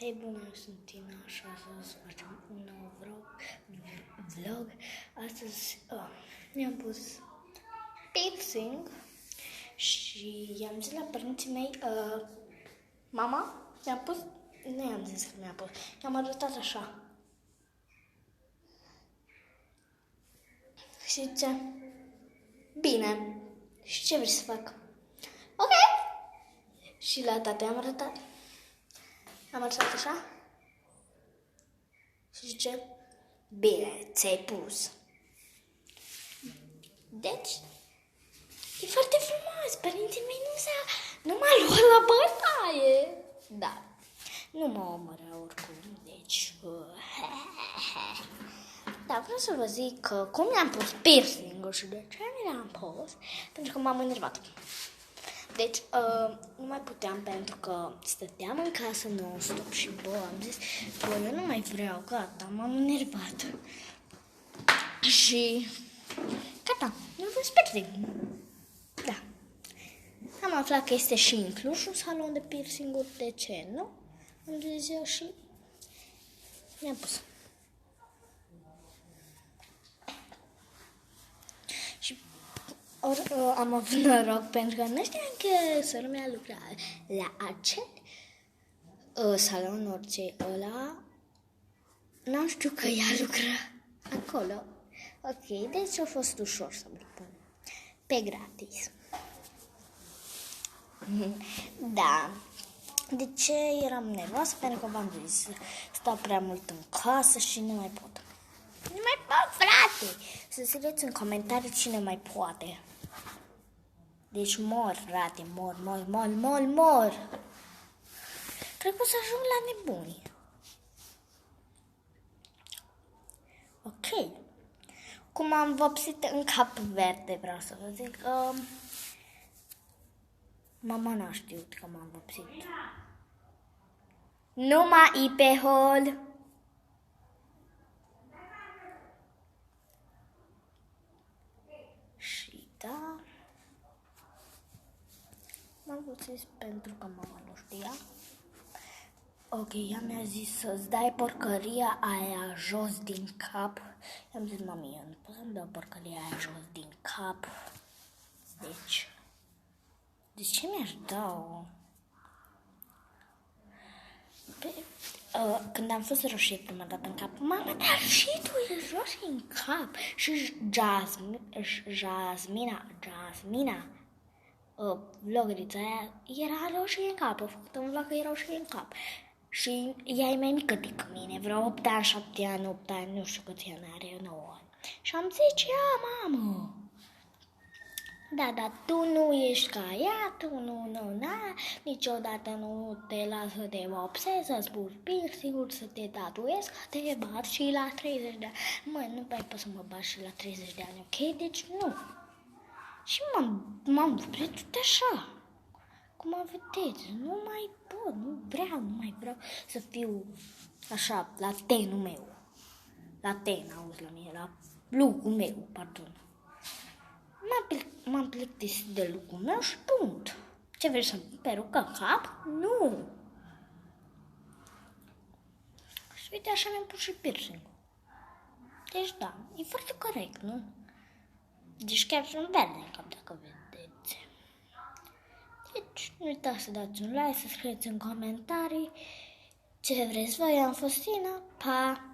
Hei, bună, eu sunt Tina și astăzi să facem un nou vlog. Astăzi mi-am pus piercing și i-am zis la părinții mei, mama, mi-am pus, nu i-am zis că mi-am pus, i-am arătat așa. Și zice, bine, și ce vrei să fac? Ok! Și la tata i-am arătat. Am arătat așa și zice, bine, ți-ai pus. Deci, e foarte frumos, părinții mei nu m-a luat la bătaie. Da, nu mă omoră oricum, deci, da, vreau să vă zic că cum mi-am pus piercing-ul și de ce mi l-am pus, pentru că m-am enervat. Deci, nu mai puteam pentru că stăteam în casă non-stop și, am zis, eu nu mai vreau, gata, m-am enervat. Și, gata, nu vreau piercing. Da. Am aflat că este și inclus un salon de piercing-uri, de ce nu? Am zis eu și mi-am pus. Și am avut noroc pentru că nu știam că sora mea lucra la acel salon, orice ăla. N-am știut că ea lucra acolo. Ok, deci a fost ușor să mă pun pe gratis. Da. De ce eram nervoasă? Pentru că v-am zis, stau prea mult în casă și nu mai pot. Nu mai pot, frate! Să scrieți în comentarii cine mai poate. Deci mor, frate, mor. Cred că o să ajung la nebuni. Ok. Cum am vopsit în cap verde, vreau să vă zic. Mama n-a știut că m-am vopsit. Numai pe hol. Și da. M-am vopsit pentru că mama nu știa. Ok, ea mi-a zis să-ți dai porcăria aia jos din cap. I-am zis, mami, eu nu pot să-mi dau porcăria aia jos din cap. Deci, de ce mi-aș da-o? Când am fost roșie prima dată în cap, mama, dar și tu ești roșie în cap. Și Jasmina, vlogărița aia, era roșie în cap. A făcut un vlog că e roșie în cap. Și ea e mai mică decât mine, vreo 8 ani, 7 ani, 8 ani, nu știu câți ani are, 9 ani. Și am zis, mamă, da, tu nu ești ca ea, tu niciodată nu te lasă să te vopsezi, să-ți pui piercing-uri, să te tatuezi, că te bat și la 30 de ani. Măi, nu mai pot să mă bat și la 30 de ani, ok? Deci nu. Și m-am vopsit așa. Cum vedeți, nu mai pot, nu mai vreau să fiu așa, la tenul meu. La ten, auzi la mine, la lucrul meu, pardon. M-am plictisit de lucrul meu și punct. Ce vrei să-mi perucă cap? Nu! Și uite, așa mi-am pus și piercing. Deci da, e foarte corect, nu? Deci chiar sunt verde în cap, dacă vedeți. Deci, nu uitați să dați un like, să scrieți în comentarii ce vreți voi. Am fost Tina, pa!